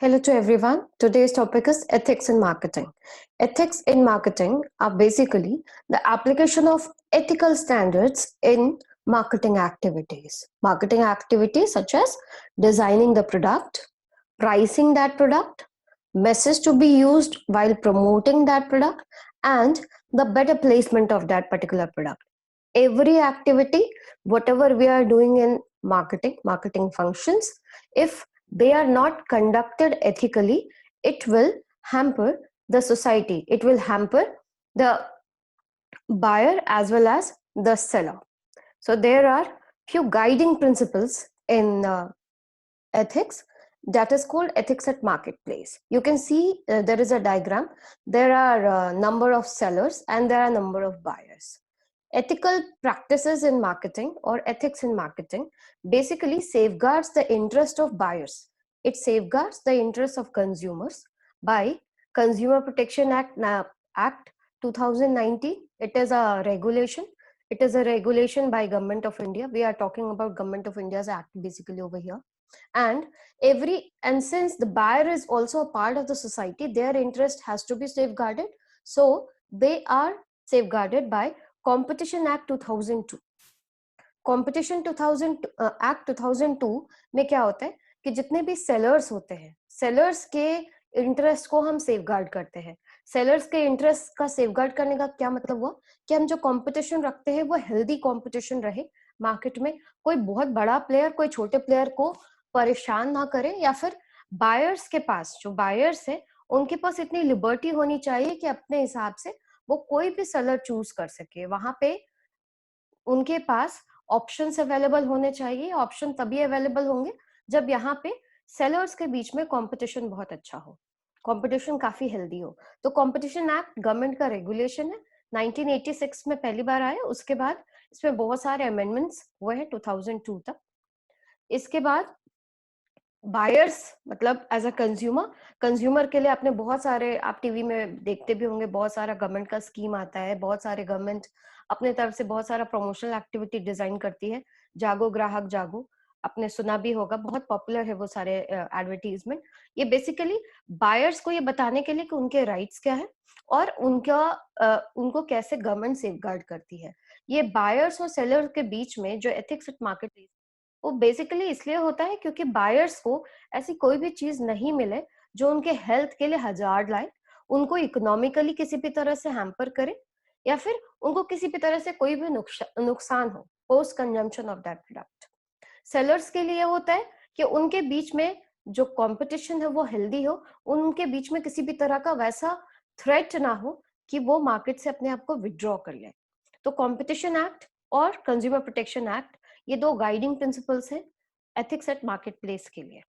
Hello to everyone. Today's topic is ethics in marketing. Ethics in marketing are basically the application of ethical standards in marketing activities. Marketing activities such as designing the product, pricing that product, message to be used while promoting that product, and the better placement of that particular product. Every activity, whatever we are doing in marketing functions, if they are not conducted ethically, it will hamper the society. It will hamper the buyer as well as the seller. So there are few guiding principles in ethics that is called ethics at marketplace. You can see there is a diagram. There are a number of sellers and there are a number of buyers. Ethical practices in marketing or ethics in marketing basically safeguards the interest of buyers. It safeguards the interest of consumers by Consumer Protection Act 2019. It is a regulation. It is a regulation by Government of India. We are talking about Government of India's act basically over here. And since the buyer is also a part of the society, their interest has to be safeguarded. So they are safeguarded by Competition Act 2002. Competition 2000 Act 2002 में क्या होता है कि जितने भी sellers होते हैं, sellers के इंटरेस्ट को हम सेफगार्ड करते हैं. सेलर्स के इंटरेस्ट का सेफगार्ड करने का क्या मतलब हुआ कि हम जो कंपटीशन रखते हैं वो हेल्दी कंपटीशन रहे मार्केट में. कोई बहुत बड़ा प्लेयर कोई छोटे प्लेयर को परेशान ना करे, या फिर बायर्स के पास, जो बायर्स है उनके पास इतनी लिबर्टी होनी चाहिए कि अपने हिसाब से वो कोई भी सेलर चूज कर सके. वहां पे उनके पास ऑप्शंस अवेलेबल होने चाहिए. ऑप्शन तभी अवेलेबल होंगे जब यहाँ पे सेलर्स के बीच में कंपटीशन बहुत अच्छा हो, कंपटीशन काफी हेल्दी हो. तो कंपटीशन एक्ट गवर्नमेंट का रेगुलेशन है, 1986 में पहली बार आया. उसके बाद इसमें बहुत सारे अमेंडमेंट्स हुए हैं 2002 तक. इसके बाद बायर्स मतलब एज अ कंज्यूमर के लिए आपने बहुत सारे, आप टीवी में देखते भी होंगे, बहुत सारा गवर्नमेंट का स्कीम आता है. बहुत सारे गवर्नमेंट अपने तरफ से बहुत सारा प्रमोशनल एक्टिविटी डिजाइन करती है. जागो ग्राहक जागो, आपने सुना भी होगा, बहुत पॉपुलर है वो सारे एडवर्टीजमेंट. ये बेसिकली बायर्स को ये बताने के लिए कि उनके राइट्स क्या है और उनको कैसे गवर्नमेंट सेफगार्ड करती है. ये बायर्स और सेलर के बीच में जो एथिक्स एट मार्केट वो बेसिकली इसलिए होता है क्योंकि बायर्स को ऐसी कोई भी चीज नहीं मिले जो उनके हेल्थ के लिए हजार्ड लाए, उनको इकोनॉमिकली किसी भी तरह से हैम्पर करे, या फिर उनको किसी भी तरह से कोई भी नुकसान हो post consumption of that product. Sellers के लिए होता है कि उनके बीच में जो कंपटीशन है वो हेल्दी हो, उनके बीच में किसी भी तरह का वैसा थ्रेट ना हो कि वो मार्केट से अपने आप को विड्रॉ कर ले. तो कंपटीशन एक्ट और कंज्यूमर प्रोटेक्शन एक्ट ये दो गाइडिंग प्रिंसिपल्स हैं एथिक्स एट मार्केट प्लेस के लिए.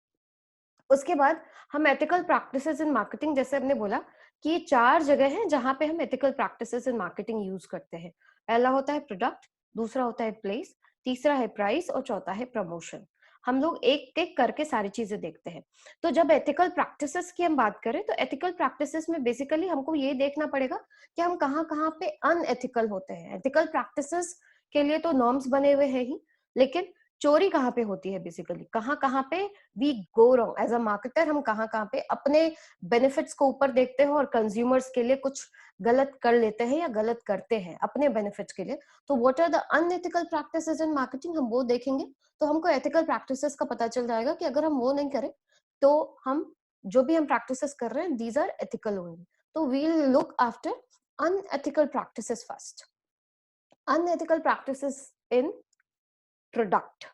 उसके बाद हम एथिकल प्रैक्टिसेस इन मार्केटिंग, जैसे हमने बोला कि ये 4 जगह हैं जहां पे हम ethical practices in marketing use करते हैं. पहला होता है प्रोडक्ट, दूसरा होता है प्लेस, तीसरा है प्राइस और चौथा है प्रमोशन. हम लोग एक एक करके सारी चीजें देखते हैं. तो जब एथिकल प्रैक्टिसेस की हम बात करें तो एथिकल प्रैक्टिसेस में बेसिकली हमको ये देखना पड़ेगा कि हम कहाँ कहाँ पे अनएथिकल होते हैं. एथिकल प्रैक्टिसेस के लिए तो नॉर्म्स बने हुए हैं ही, लेकिन चोरी कहाँ पे होती है, बेसिकली कहाँ कहाँ पे we go wrong as a marketer. हम कहाँ कहाँ पे अपने बेनिफिट्स को ऊपर देखते हैं और कंज्यूमर्स के लिए कुछ गलत कर लेते हैं या गलत करते हैं अपने बेनिफिट्स के लिए. तो what are the unethical practices in marketing, हम वो देखेंगे तो हमको एथिकल प्रैक्टिसेस का पता चल जाएगा कि अगर हम वो नहीं करें तो हम जो भी हम प्रैक्टिसेस कर रहे हैं दीज आर एथिकल ओनली. तो we will look after unethical practices first. Unethical practices in product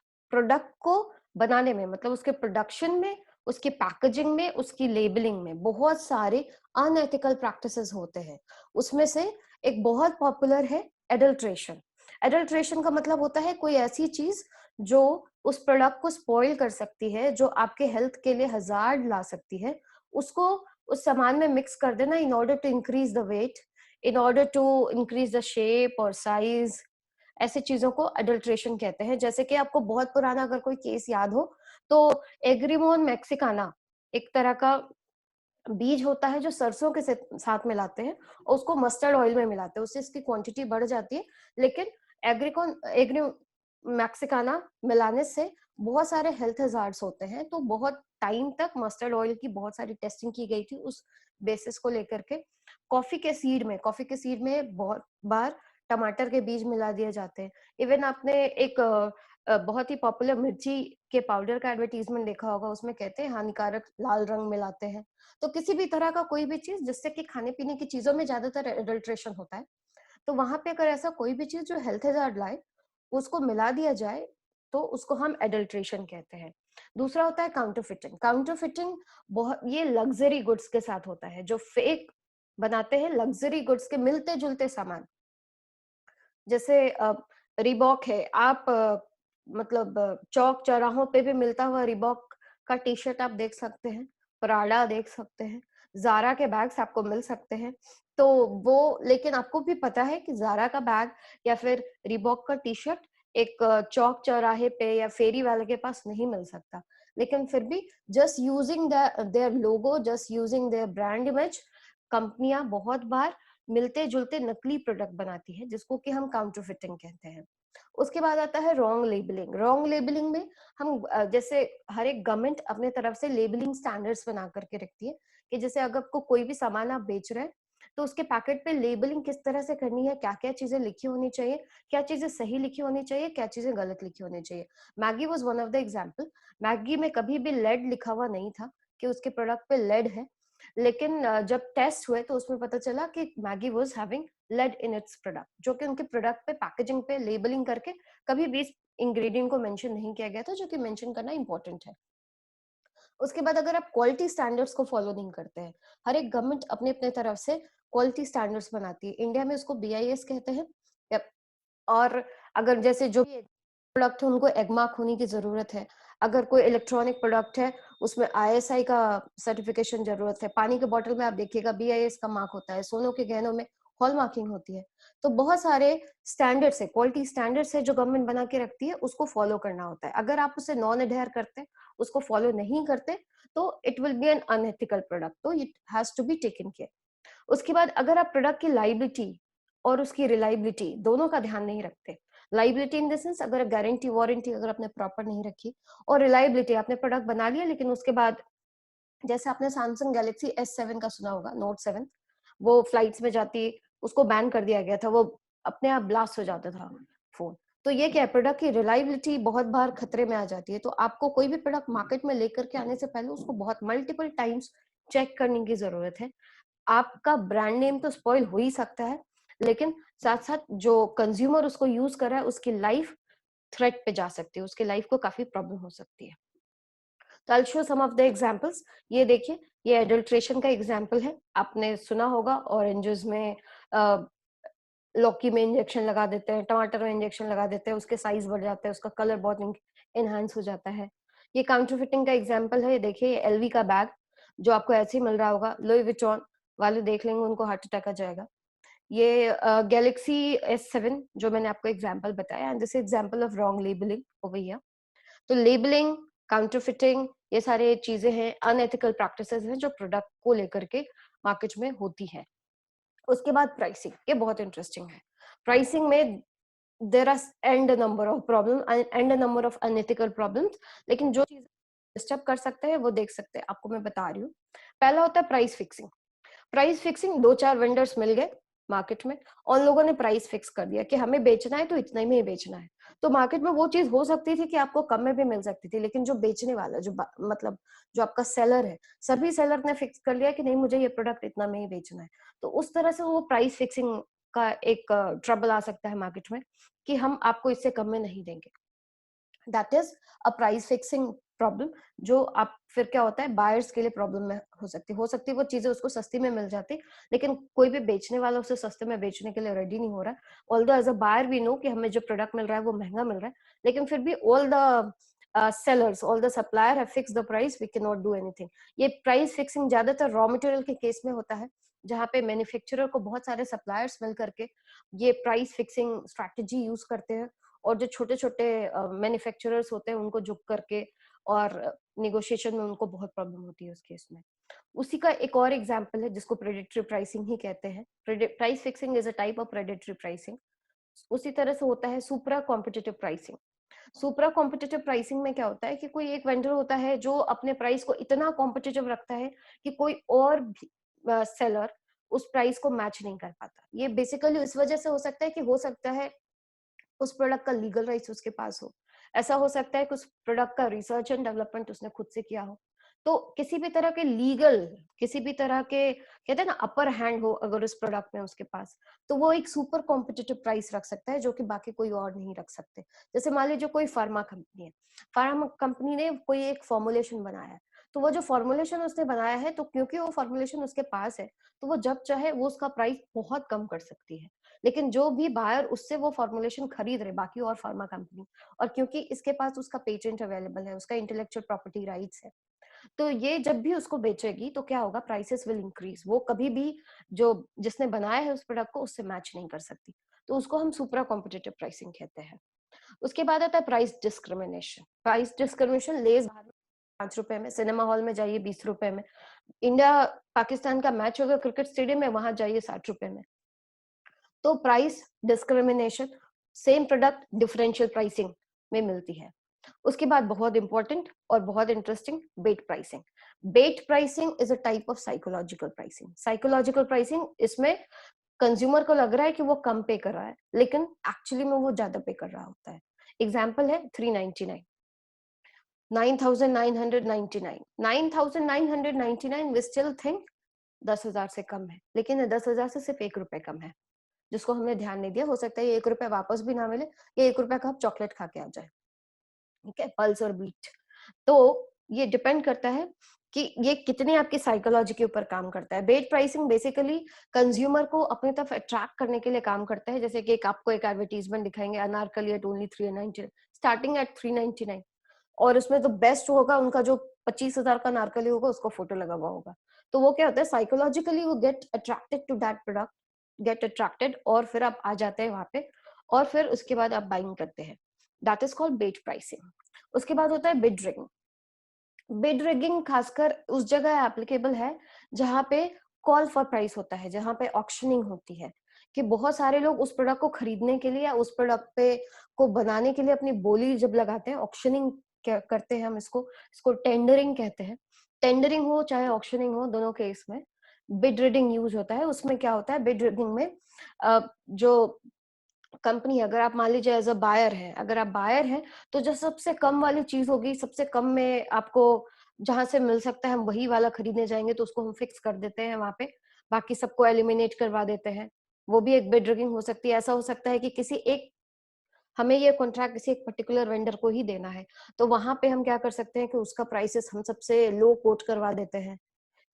को बनाने में, मतलब उसके प्रोडक्शन में, उसकी पैकेजिंग में, उसकी लेबलिंग में बहुत सारे अनएथिकल प्रैक्टिसेस होते हैं. उसमें से एक बहुत पॉपुलर है एडल्ट्रेशन. एडल्ट्रेशन का मतलब होता है कोई ऐसी चीज जो उस प्रोडक्ट को स्पॉइल कर सकती है, जो आपके हेल्थ के लिए हजार्ड ला सकती है, उसको उस सामान में मिक्स कर देना in order to increase the weight, in order to increase the shape और साइज. ऐसे चीजों को अडल्ट्रेशन कहते हैं. जैसे कि आपको बहुत पुराना अगर कोई केस याद हो तो एग्रीमोन मैक्सिकाना एक तरह का बीज होता है जो सरसों के साथ मिलाते हैं और उसको मस्टर्ड ऑयल में मिलाते हैं, उससे इसकी क्वांटिटी बढ़ जाती है. लेकिन एग्री मैक्सिकाना मिलाने से बहुत सारे हेल्थ हजार्ड्स होते हैं. तो बहुत टाइम तक मस्टर्ड ऑयल की बहुत सारी टेस्टिंग की गई थी उस बेसिस को लेकर के। कॉफी के सीड में बहुत बार टमाटर के बीज मिला दिए जाते हैं। इवन आपने एक बहुत ही पॉपुलर मिर्ची के पाउडर का एडवर्टीजमेंट देखा होगा, उसमें कहते हैं हानिकारक लाल रंग मिलाते हैं। तो किसी भी तरह का कोई भी चीज जिससे कि खाने पीने की चीजों में ज्यादातर एडल्ट्रेशन होता है, तो वहां पे अगर ऐसा कोई भी चीज जो हेल्थ हजार्ड लाए उसको मिला दिया जाए तो उसको हम एडल्ट्रेशन कहते हैं। दूसरा होता है काउंटरफिटिंग। काउंटरफिटिंग बहुत ये लग्जरी गुड्स के साथ होता है, जो फेक बनाते हैं लग्जरी गुड्स के मिलते जुलते सामान। जैसे रिबॉक है, आप मतलब चौक चौराहों पे भी मिलता हुआ रिबॉक का टी शर्ट आप देख सकते हैं, प्राडा देख सकते हैं, जारा के बैग्स आपको मिल सकते हैं। तो वो, लेकिन आपको भी पता है कि जारा का बैग या फिर रिबॉक का टी शर्ट एक चौक चौराहे पे या फेरी वाले के पास नहीं मिल सकता। लेकिन फिर भी just using their logo, just using their brand image, कंपनियां बहुत बार मिलते जुलते नकली प्रोडक्ट बनाती है, जिसको कि हम काउंटरफिटिंग कहते हैं। उसके बाद आता है रॉन्ग लेबलिंग। रॉन्ग लेबलिंग में हम जैसे हर एक गवर्नमेंट अपने तरफ से लेबलिंग स्टैंडर्ड्स बना करके रखती है कि जैसे अगर आपको कोई भी सामान आप बेच रहे हैं तो उसके पैकेट पे लेबलिंग किस तरह से करनी है, क्या क्या चीजें लिखी होनी चाहिए, क्या चीजें सही लिखी होनी चाहिए, क्या चीजें गलत लिखी होनी चाहिए। Maggi was one of the example. Maggi में कभी भी लेड लिखा हुआ नहीं था कि उसके प्रोडक्ट पे लेड है, लेकिन जब टेस्ट हुए तो उसमें पता चला कि Maggi was having lead in its product, जो कि उनके प्रोडक्ट पे पैकेजिंग पे लेबलिंग करके कभी भी इस इंग्रेडिएंट को मेंशन नहीं किया गया था, जो कि मेंशन करना इंपॉर्टेंट है। उसके बाद अगर आप क्वालिटी स्टैंडर्ड्स को फॉलो नहीं करते हैं, हर एक गवर्नमेंट अपने अपने तरफ से क्वालिटी स्टैंडर्ड्स बनाती है। इंडिया में उसको BIS कहते हैं। और अगर जैसे जो प्रोडक्ट है उनको एगमार्क होने की जरूरत है। अगर कोई इलेक्ट्रॉनिक प्रोडक्ट है उसमें ISI का सर्टिफिकेशन जरूरत है। पानी के बोतल में आप देखिएगा BIS का मार्क होता है। सोनों के गहनों में हॉल मार्किंग होती है। तो बहुत सारे स्टैंडर्ड्स है, क्वालिटी स्टैंडर्ड्स है जो गवर्नमेंट बना के रखती है, उसको फॉलो करना होता है। अगर आप उसे नॉन अडेयर करते, उसको फॉलो नहीं करते, तो it will be an unethical product, तो it has to be taken care. उसके बाद अगर आप प्रोडक्ट की लाइबिलिटी और उसकी रिलायबिलिटी दोनों का ध्यान नहीं रखते, लाइबिलिटी इन द सेंस अगर गारंटी वारंटी अगर आपने प्रॉपर नहीं रखी, और रिलायबिलिटी आपने प्रोडक्ट बना लिया लेकिन उसके बाद, जैसे आपने सैमसंग गैलेक्सी S7 का सुना होगा, Note 7, वो फ्लाइट्स में जाती, उसको बैन कर दिया गया था, वो अपने आप ब्लास्ट हो जाता था फोन। तो ये क्या है, प्रोडक्ट की रिलायबिलिटी बहुत बार खतरे में आ जाती है। तो आपको कोई भी प्रोडक्ट मार्केट में लेकर के आने से पहले उसको बहुत मल्टीपल टाइम्स चेक करने की जरूरत है। आपका ब्रांड नेम तो स्पॉइल हो ही सकता है, लेकिन साथ साथ जो कंज्यूमर उसको यूज कर रहा है उसकी लाइफ थ्रेट पे जा सकती है, उसकी लाइफ को काफी प्रॉब्लम हो सकती है। तो I show some of the examples. ये देखिए, ये एडल्ट्रेशन का एग्जांपल है। आपने सुना होगा ऑरेंजेस में लौकी में इंजेक्शन लगा देते हैं, टमाटर में इंजेक्शन लगा देते हैं, उसके साइज बढ़ जाते हैं, उसका कलर बहुत एनहांस हो जाता है। ये काउंटरफिटिंग का एग्जांपल है। ये देखिए, LV का बैग जो आपको ऐसे ही मिल रहा होगा, लुई विटॉन वाले देख लेंगे उनको हार्ट अटैक आ जाएगा। ये गैलेक्सी S7 जो मैंने आपको एग्जांपल बताया, and this example of wrong labelling over here. तो लेबलिंग, काउंटरफिटिंग, ये सारे चीजें हैं, अनएथिकल प्रैक्टिसेस हैं जो प्रोडक्ट को लेकर के मार्केट में होती है। उसके बाद प्राइसिंग, ये बहुत इंटरेस्टिंग है। प्राइसिंग में there are and number of problem and number of unethical problems, लेकिन जो चीज डिस्टर्ब कर सकते हैं वो देख सकते हैं, आपको मैं बता रही हूँ। पहला होता है प्राइस फिक्सिंग। प्राइस फिक्सिंग, दो चार वेंडर्स मिल गए मार्केट में, और उन लोगों ने प्राइस फिक्स कर दिया कि हमें बेचना है तो इतने में ही बेचना है। तो मार्केट में वो चीज हो सकती थी कि आपको कम में भी मिल सकती थी, लेकिन जो बेचने वाला, जो मतलब जो आपका सेलर है, सभी सेलर ने फिक्स कर लिया कि नहीं, मुझे ये प्रोडक्ट इतना में ही बेचना है। तो उस तरह से वो प्राइस फिक्सिंग का एक ट्रबल आ सकता है मार्केट में कि हम आपको इससे कम में नहीं देंगे। That is a price fixing problem, जो आप फिर क्या होता है, बायर्स के लिए प्रॉब्लम में हो सकती है वो चीजें उसको सस्ती में मिल जाती, लेकिन कोई भी बेचने वाला उसे सस्ते में बेचने के लिए रेडी नहीं हो रहा है। Although as a buyer we know कि हमें जो प्रोडक्ट मिल रहा है वो महंगा मिल रहा है, लेकिन फिर भी all the sellers, all the supplier have fixed the price, we cannot do anything। ये प्राइस फिक्सिंग ज्यादातर रॉ मटेरियल के केस में होता है, जहाँ पे मैन्युफैक्चरर को बहुत सारे सप्लायर्स मिल करके ये प्राइस फिक्सिंग स्ट्रैटेजी यूज करते हैं, और जो छोटे छोटे मैन्युफैक्चरर्स होते हैं उनको झुक करके, और निगोशिएशन में उनको बहुत प्रॉब्लम होती है उस केस में। उसी का एक और एग्जांपल है जिसको प्रेडेटरी प्राइसिंग ही कहते हैं। Price fixing is a type of predatory pricing. उसी तरह से होता है सुप्रा कॉम्पिटिटिव प्राइसिंग। सुपरा कॉम्पिटिटिव प्राइसिंग में क्या होता है कि कोई एक वेंडर होता है जो अपने प्राइस को इतना कॉम्पिटिटिव रखता है कि कोई और भी सेलर उस प्राइस को मैच नहीं कर पाता। ये बेसिकली इस वजह से हो सकता है कि हो सकता है उस प्रोडक्ट का लीगल राइट्स उसके पास हो, ऐसा हो सकता है कि उस प्रोडक्ट का रिसर्च एंड डेवलपमेंट उसने खुद से किया हो। तो किसी भी तरह के लीगल, किसी भी तरह के कहते हैं ना अपर हैंड हो अगर उस प्रोडक्ट में उसके पास, तो वो एक सुपर कॉम्पिटिटिव प्राइस रख सकता है जो कि बाकी कोई और नहीं रख सकते। जैसे मान लीजिए कोई फार्मा कंपनी है, फार्मा कंपनी ने कोई एक फॉर्मुलेशन बनाया है, तो वो जो फॉर्मुलेशन उसने बनाया है, तो क्योंकि वो फॉर्मुलेशन उसके पास है, तो वो जब चाहे वो उसका प्राइस बहुत कम कर सकती है। लेकिन जो भी बायर उससे वो फॉर्मुलेशन खरीद रहे बाकी और फार्मा कंपनी, और क्योंकि इसके पास उसका पेटेंट अवेलेबल है, उसका इंटेलेक्चुअल प्रॉपर्टी राइट्स है, तो ये जब भी उसको बेचेगी तो क्या होगा, प्राइसेस विल इंक्रीज। वो कभी भी जो जिसने बनाया है उस प्रोडक्ट को उससे मैच नहीं कर सकती, तो उसको हम सुपरा कॉम्पिटिटिव प्राइसिंग कहते हैं। उसके बाद आता है price discrimination. Price discrimination, less 5 रुपए में, सिनेमा हॉल में जाइए 20 रुपए में, इंडिया पाकिस्तान का मैच होगा क्रिकेट स्टेडियम में, वहां जाइए 60 रुपए में। तो price discrimination, same product differential pricing में मिलती है। उसके बाद बहुत इंपॉर्टेंट और बहुत interesting, bait pricing. Bait pricing is a type of psychological pricing. Psychological pricing, इसमें कंज्यूमर को लग रहा है कि वो कम पे कर रहा है, लेकिन एक्चुअली में वो ज्यादा पे कर रहा होता है। एग्जाम्पल है 399, 9999, 9999 वी स्टिल थिंक 10,000 से कम है, लेकिन ये 10,000 से सिर्फ 1 रुपए कम है, जिसको हमने ध्यान नहीं दिया। हो सकता है ये 1 रुपए वापस भी ना मिले, ये 1 रुपए का आप चॉकलेट खा के आ जाए। ठीक है, पल्स और बीट। तो ये डिपेंड करता है कि ये कितनी आपकी साइकोलॉजी के ऊपर काम करता है। बेट प्राइसिंग बेसिकली कंज्यूमर को अपनी तरफ अट्रैक्ट करने के लिए काम करता है। जैसे कि आपको एक एडवर्टीजमेंट दिखाएंगे, Anarkali at only 399, starting at 399, और उसमें तो बेस्ट होगा उनका जो 25,000 का अनारकली होगा, उसको फोटो लगा हुआ होगा। तो वो क्या होता है, साइकोलॉजिकली वो get attracted to that product, get attracted, और फिर आप आ जाते हैं वहां पे, और फिर उसके बाद आप बाइंग करते हैं। That is called bait pricing. उसके बाद होता है बिड रिगिंग। बिड रिगिंग खासकर उस जगह एप्लीकेबल है जहां पे कॉल फॉर प्राइस होता है, जहां पे ऑक्शनिंग होती है, कि बहुत सारे लोग उस प्रोडक्ट को खरीदने के लिए या उस प्रोडक्ट पे को बनाने के लिए अपनी बोली जब लगाते हैं, ऑक्शनिंग करते हैं हम इसको। इसको टेंडरिंग कहते हैं। टेंडरिंग हो चाहे ऑक्शनिंग हो, दोनों केस में बिड रिगिंग यूज होता है। उसमें क्या होता है, बिड रिगिंग में जो कंपनी, अगर आप मान लीजिए एज अ बायर है, अगर आप बायर हैं, तो जो सबसे कम वाली चीज होगी, सबसे कम में आपको जहां से मिल सकता है हम वही वाला खरीदने जाएंगे, तो उसको हम फिक्स कर देते हैं वहां पे, बाकी सबको एलिमिनेट करवा देते हैं। वो भी एक बिड रिगिंग हो सकती है। ऐसा हो सकता है कि किसी एक, हमें ये कॉन्ट्रैक्ट किसी एक पर्टिकुलर वेंडर को ही देना है, तो वहां पे हम क्या कर सकते हैं कि उसका प्राइसेस हम सबसे लो कोट करवा देते हैं।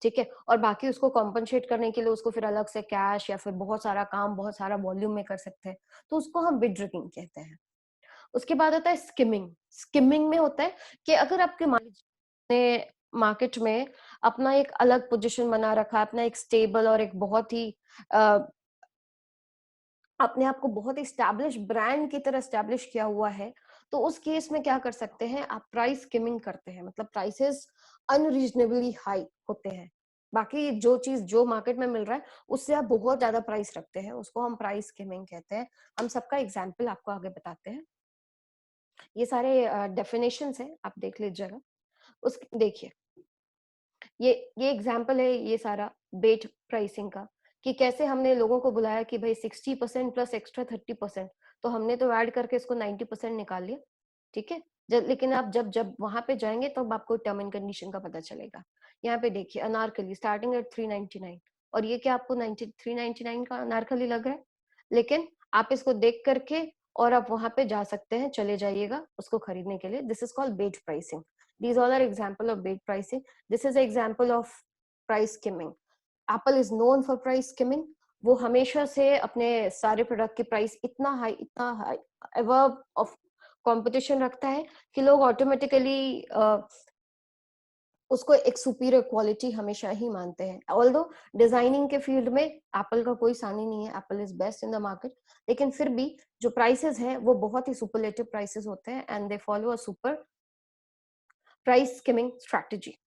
ठीक है, और बाकी उसको कॉम्पनसेट करने के लिए उसको फिर अलग से कैश या फिर बहुत सारा काम, बहुत सारा वॉल्यूम में कर सकते हैं, तो उसको हम बिड रिगिंग कहते हैं। उसके बाद आता है स्किमिंग। स्किमिंग में होता है कि अगर आपके मार्केट में अपना एक अलग पोजीशन बना रखा है, अपना एक स्टेबल और एक बहुत ही अपने आप को बहुत स्टैब्लिश ब्रांड की तरह स्टैब्लिश किया हुआ है, तो उस केस में क्या कर सकते हैं आप, प्राइस स्किमिंग करते हैं। मतलब प्राइसेस अनरीजनेबली हाई होते हैं, बाकी जो चीज जो मार्केट में मिल रहा है उससे आप बहुत ज्यादा प्राइस रखते हैं, उसको हम प्राइस स्किमिंग कहते हैं। हम सबका एग्जाम्पल आपको आगे बताते हैं। ये सारे डेफिनेशंस हैं, आप देख लीजिएगा। उस देखिए, ये एग्जाम्पल है ये सारा बेट प्राइसिंग का, कि कैसे हमने लोगों को बुलाया कि भाई 60% प्लस एक्स्ट्रा 30%, तो हमने तो ऐड करके इसको 90% निकाल लिया। ठीक है, लेकिन आप जब जब वहां पे जाएंगे तब आपको टर्म एंड कंडीशन का पता चलेगा। यहाँ पे देखिए, अनारकली स्टार्टिंग एट 399, और ये क्या आपको 399 का अनारकली लग रहा है, लेकिन आप इसको देख करके और आप वहां पे जा सकते हैं, चले जाइएगा उसको खरीदने के लिए। This is called bait pricing. These all are example of bait pricing. This is example of price skimming. Apple is known for price skimming. वो हमेशा से अपने सारे प्रोडक्ट की प्राइस इतना हाई अबव ऑफ कंपटीशन रखता है कि लोग ऑटोमेटिकली उसको एक सुपीरियर क्वालिटी हमेशा ही मानते हैं। ऑल्दो डिजाइनिंग के फील्ड में एप्पल का कोई सानी नहीं है, Apple is best in the market, लेकिन फिर भी जो प्राइसेस हैं वो बहुत ही सुपरलेटिव प्राइसेस होते हैं, and they follow a super price skimming strategy.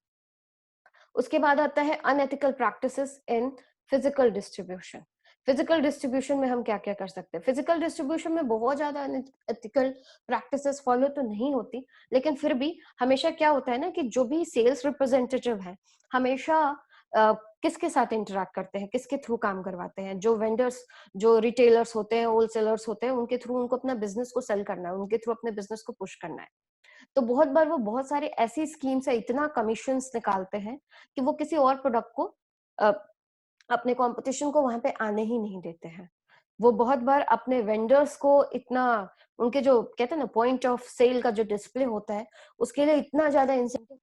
उसके बाद आता है unethical practices in physical distribution. Physical distribution में हम क्या क्या कर सकते हैं? फिजिकल डिस्ट्रीब्यूशन में बहुत ज्यादा एथिकल प्रैक्टिसेस फॉलो तो नहीं होती, लेकिन फिर भी हमेशा क्या होता है ना कि जो भी सेल्स रिप्रेजेंटेटिव है हमेशा किसके साथ इंटरेक्ट करते हैं, किसके थ्रू काम करवाते हैं? जो वेंडर्स, जो रिटेलर्स होते हैं, होलसेलर्स होते हैं, उनके थ्रू उनको अपना बिजनेस को सेल करना है, उनके थ्रू अपने बिजनेस को पुश करना है। तो बहुत बार वो बहुत सारी ऐसी स्कीम से इतना कमीशंस निकालते हैं कि वो किसी और प्रोडक्ट को अ, अपने कंपटीशन को वहां पे आने ही नहीं देते हैं। वो बहुत बार अपने वेंडर्स को इतना, उनके जो कहते हैं ना पॉइंट ऑफ सेल का जो डिस्प्ले होता है उसके लिए इतना ज्यादा इंसेंटिव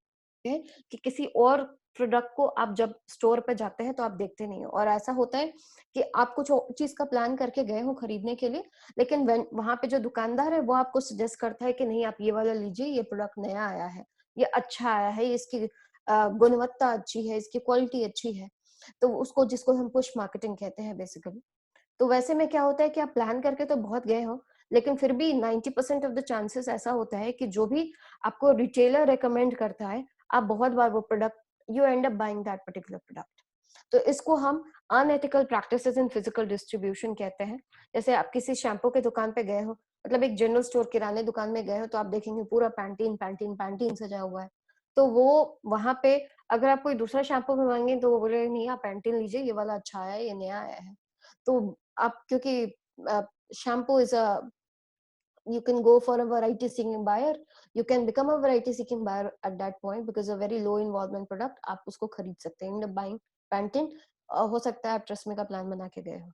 है कि किसी और प्रोडक्ट को आप जब स्टोर पे जाते हैं तो आप देखते नहीं हो। और ऐसा होता है कि आप कुछ और चीज का प्लान करके गए हो खरीदने के लिए, लेकिन वहां पे जो दुकानदार है वो आपको सजेस्ट करता है कि नहीं आप ये वाला लीजिए, ये प्रोडक्ट नया आया है, ये अच्छा आया है, इसकी गुणवत्ता अच्छी है, इसकी क्वालिटी अच्छी है। तो उसको, जिसको हम पुश मार्केटिंग कहते हैं बेसिकली। तो वैसे में क्या होता है कि आप प्लान करके तो बहुत गए हो, लेकिन फिर भी 90% ऑफ द चांसेस ऐसा होता है कि जो भी आपको रिटेलर रेकमेंड करता है, आप बहुत बार वो product, you and up buying that particular product. तो इसको हम unethical practices in physical distribution कहते हैं। जैसे आप किसी शैम्पू के दुकान पे गए हो, मतलब एक जनरल स्टोर किराने दुकान में गए हो, तो आप देखेंगे पूरा पैंटीन पैंटीन पैंटीन सजा हुआ है। तो वो वहां पे अगर आप कोई दूसरा शैम्पू भी मांगे तो वो बोले नहीं आप पैंटीन लीजिए, ये वाला अच्छा आया है, ये नया आया है। तो आप, क्योंकि shampoo is a, you can go for a variety seeking buyer, you can become a variety seeking buyer at that point because a very low involvement product आप उसको खरीद सकते हैं। इन बाइंग पैंटीन, हो सकता है आप ट्रस्मी का प्लान बना के गए हो।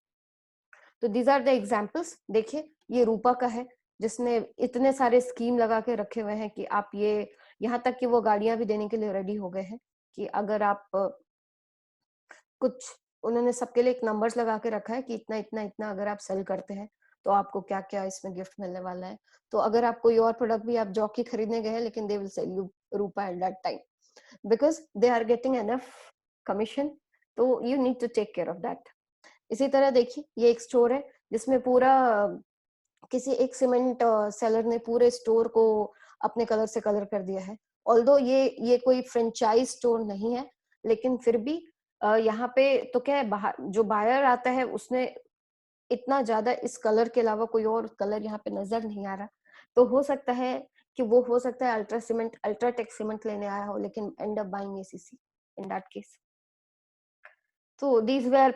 तो दीज आर द एग्जाम्पल्स। देखिए ये रूपा का है जिसने इतने सारे स्कीम लगा के रखे हुए हैं कि आप ये, यहाँ तक कि वो गाड़ियां भी देने के लिए रेडी हो गए हैं कि अगर आप कुछ, उन्होंने सबके लिए एक नंबर्स लगा के रखा है कि इतना इतना इतना अगर आप सेल करते हैं तो आपको क्या क्या इसमें गिफ्ट मिलने वाला है। तो अगर आप कोई और प्रोडक्ट भी, आप जॉकी खरीदने गए हैं लेकिन they will sell you Rupa at that time because they are getting enough commission. तो you need to take care of that. इसी तरह देखिए ये एक स्टोर है जिसमें पूरा, किसी एक सीमेंट सेलर ने पूरे स्टोर को अपने कलर से कलर कर दिया है। ऑल्दो ये कोई फ्रेंचाइज स्टोर नहीं है, लेकिन फिर भी यहाँ पे तो क्या है, बाहर जो बायर आता है उसने इतना ज्यादा इस कलर के अलावा कोई और कलर यहाँ पे नजर नहीं आ रहा। तो हो सकता है कि वो, हो सकता है अल्ट्रा सीमेंट, अल्ट्राटेक सीमेंट लेने आया हो लेकिन and up buying ACC in that case. So these were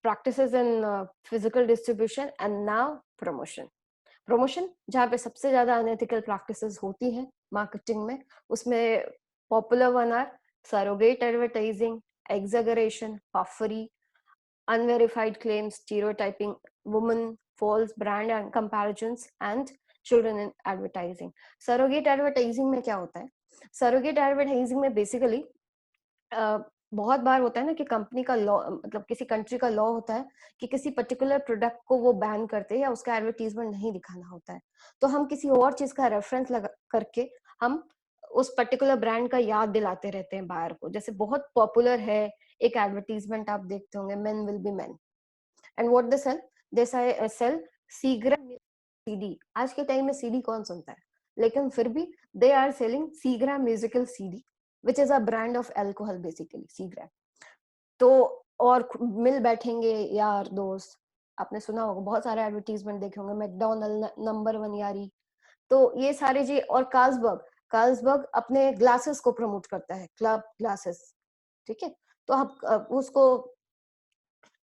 practices in physical distribution and now promotion. Promotion जहाँ पे सबसे ज्यादा अनएथिकल प्रैक्टिसेस होती हैं मार्केटिंग में, उसमें popular one are surrogate advertising, exaggeration, puffery, unverified claims, stereotyping women, false brand and comparisons, and children in advertising. Surrogate advertising में क्या होता है? Surrogate advertising में basically बहुत बार होता है ना कि कंपनी का लॉ, मतलब किसी कंट्री का लॉ होता है कि किसी पर्टिकुलर प्रोडक्ट को वो बैन करते हैं या उसका एडवर्टीजमेंट नहीं दिखाना होता है। तो हम किसी और चीज का रेफरेंस लगा करके हम उस पर्टिकुलर ब्रांड का याद दिलाते रहते हैं बायर को। जैसे बहुत पॉपुलर है एक एडवर्टीजमेंट, आप देखते होंगे, men will be men, and what they sell, they sell Seagram CD. आज के टाइम में सीडी कौन सुनता है, लेकिन फिर भी they are selling Seagram musical CD which is a brand of alcohol basically, Seagram. तो और मिल बैठेंगे यार दोस्त, आपने सुना होगा, बहुत सारे एडवर्टीजमेंट देखे होंगे, मैकडोनल्ड, नंबर वन यारी। तो ये सारे जी, और कार्ल्सबर्ग, कार्ल्सबर्ग अपने ग्लासेस को प्रमोट करता है, क्लब ग्लासेस, ठीक है। तो आप उसको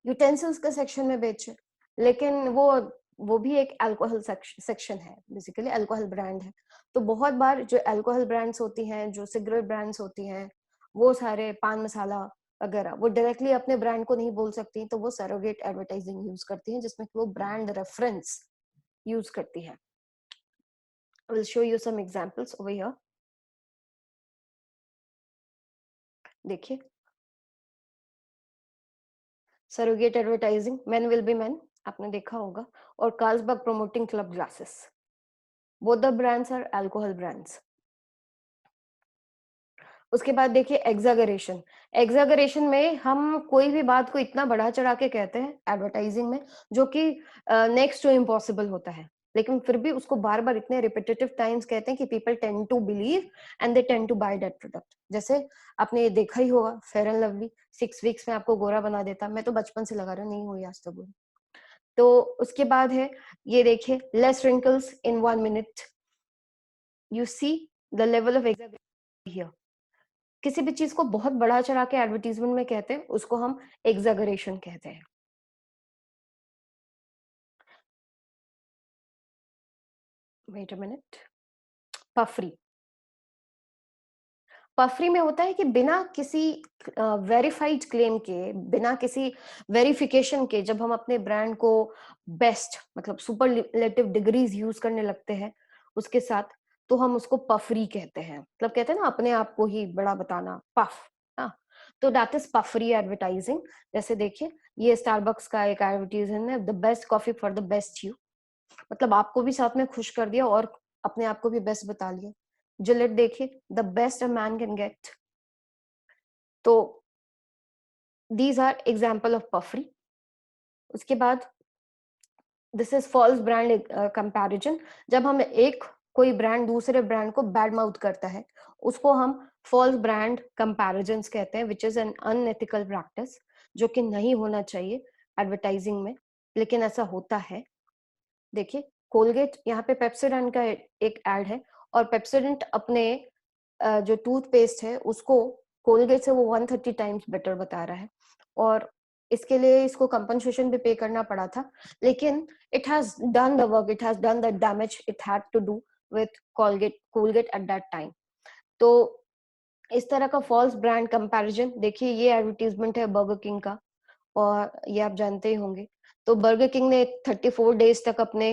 यूटेंसिल्स के सेक्शन में बेचे, लेकिन वो भी एक अल्कोहल सेक्शन है, बेसिकली अल्कोहल ब्रांड है। तो बहुत बार जो अल्कोहल ब्रांड्स होती हैं, जो सिगरेट ब्रांड्स होती हैं, वो सारे पान मसाला वगैरह, वो डायरेक्टली अपने ब्रांड को नहीं बोल सकती, तो वो सरोगेट एडवर्टाइजिंग यूज करती हैं जिसमें वो ब्रांड रेफरेंस यूज करती है। I will show you some examples over here. देखिए surrogate advertising, main will be main, आपने देखा होगा, और Carlsberg promoting club glasses, both the brands are alcohol brands. उसके बाद देखिए एग्जागरेशन। एग्जागरेशन में हम कोई भी बात को इतना बढ़ा चढ़ा के कहते हैं एडवर्टाइजिंग में, जो कि नेक्स्ट टू इम्पॉसिबल होता है, लेकिन फिर भी उसको बार बार इतने रिपीटेटिव टाइम्स कहते हैं कि people tend to believe and they tend to buy that product. जैसे आपने ये देखा ही होगा, फेयर एंड लवली 6 वीक्स में आपको गोरा बना देता। मैं तो बचपन से लगा रही हूँ, नहीं हुई आज तक गोरी। तो उसके बाद है ये देखिए, less wrinkles in 1 minute, you see the level of exaggeration here. किसी भी चीज को बहुत बड़ा चढ़ा के एडवर्टीजमेंट में कहते हैं, उसको हम एग्जैगरेशन कहते हैं। Wait a minute, पफरी। पफरी में होता है कि बिना किसी वेरीफाइड क्लेम के, बिना किसी वेरिफिकेशन के, जब हम अपने ब्रांड को बेस्ट मतलब सुपरलेटिव डिग्रीज यूज करने लगते हैं उसके साथ, तो हम उसको पफरी कहते हैं। मतलब कहते हैं ना अपने आप को ही बड़ा बताना, पफ। हाँ, तो दैट इज पफरी एडवर्टाइजिंग। जैसे देखिए, ये स्टारबक्स का एक एडवर्टीजमेंट है, the best coffee for the best you. मतलब आपको भी साथ में खुश कर दिया और अपने आप को भी बेस्ट बता लिया। जिलेट देखिए, the best a man can get. तो these are example of puffery. उसके बाद this is false brand comparison. जब हम एक कोई ब्रांड दूसरे ब्रांड को बैड माउथ करता है, उसको हम फॉल्स ब्रांड कंपैरिजन कहते हैं, which is an unethical practice, जो कि नहीं होना चाहिए एडवर्टाइजिंग में, लेकिन ऐसा होता है। देखिए, कोलगेट, यहाँ पे पेप्सोडेंट का एक एड है, और पेप्सोडेंट अपने जो टूथपेस्ट है उसको कोलगेट से वो 130 टाइम्स बेटर बता रहा है, और इसके लिए इसको कंपनसेशन भी पे करना पड़ा था, लेकिन it has done the work, it has done the damage it had to do with Colgate at that time. तो इस तरह का फॉल्स ब्रांड कंपैरिजन, देखिए ये एडवर्टीजमेंट है बर्गर किंग का, और ये आप जानते ही होंगे। तो बर्गर किंग ने 34 डेज तक अपने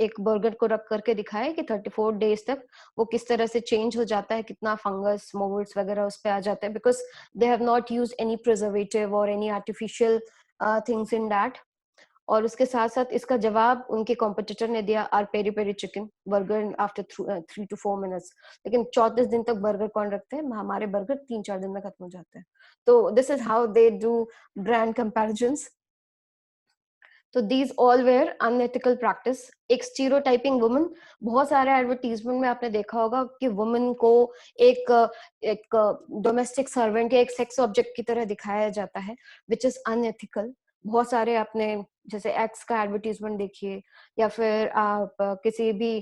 एक बर्गर को रख करके दिखाया है कि 34 डेज तक वो किस तरह से चेंज हो जाता है, कितना फंगस मोल्ड्स वगैरह उस पे आ जाते हैं, because they have not used any preservative और any artificial things in that. और उसके साथ साथ इसका जवाब उनके कॉम्पिटिटर ने दिया, our peri peri chicken burger after 3 to 4 minutes. लेकिन 34 दिन तक बर्गर कौन रखते हैं, हमारे बर्गर 3-4 दिन में खत्म हो जाते हैं। तो this is how they do brand comparisons. तो these all were unethical practice. एक स्टीरियोटाइपिंग वुमन, बहुत सारे एडवर्टीजमेंट में आपने देखा होगा कि वुमन को एक एक डोमेस्टिक सर्वेंट या एक सेक्स ऑब्जेक्ट की तरह दिखाया जाता है, विच इज अनएथिकल। बहुत सारे आपने जैसे एक्स का एडवर्टीजमेंट देखिए, या फिर आप किसी भी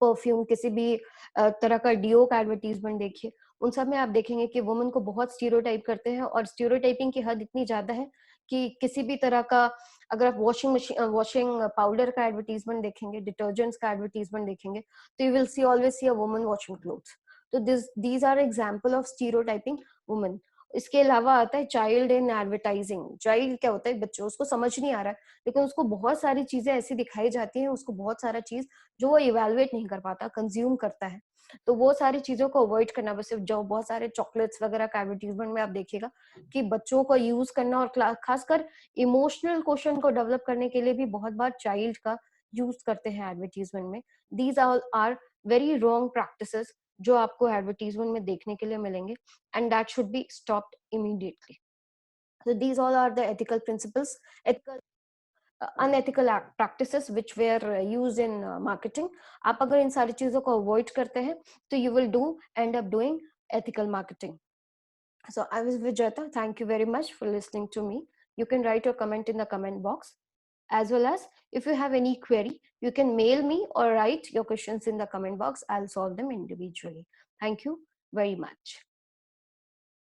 परफ्यूम, किसी भी तरह का डिओ का एडवर्टीजमेंट देखिए, उन सब में आप देखेंगे कि वुमन को बहुत स्टीरियोटाइप करते हैं, और स्टीरियोटाइपिंग की हद इतनी ज्यादा है कि किसी भी तरह का, अगर आप वॉशिंग मशीन, वॉशिंग पाउडर का एडवर्टीजमेंट देखेंगे, डिटर्जेंट्स का एडवर्टीजमेंट देखेंगे, तो you will see always see a woman washing clothes. तो these are example of stereotyping woman. इसके अलावा आता है चाइल्ड इन एडवर्टाइजिंग। चाइल्ड क्या होता है, बच्चों, उसको समझ नहीं आ रहा है, लेकिन उसको बहुत सारी चीजें ऐसी दिखाई जाती हैं, उसको बहुत सारा चीज जो वो इवेलुएट नहीं कर पाता, कंज्यूम करता है। तो वो सारी चीजों को अवॉइड करना, बस जो बहुत सारे चॉकलेट्स वगैरह का एडवर्टीजमेंट में आप देखिएगा कि बच्चों को यूज करना, और खासकर इमोशनल क्वेश्चन को डेवलप करने के लिए भी बहुत बार चाइल्ड का यूज करते हैं एडवर्टीजमेंट में। These all are very wrong practices जो आपको एडवर्टीजमेंट में देखने के लिए मिलेंगे, and that should be stopped immediately. So these all are the ethical principles, ethical unethical practices which were used in marketing. आप अगर इन सारी चीजों को avoid करते हैं, तो you will end up doing ethical marketing. So I was Vijayata. Thank you very much for listening to me. You can write your comment in the comment box. As well as if you have any query, you can mail me or write your questions in the comment box. I'll solve them individually. Thank you very much.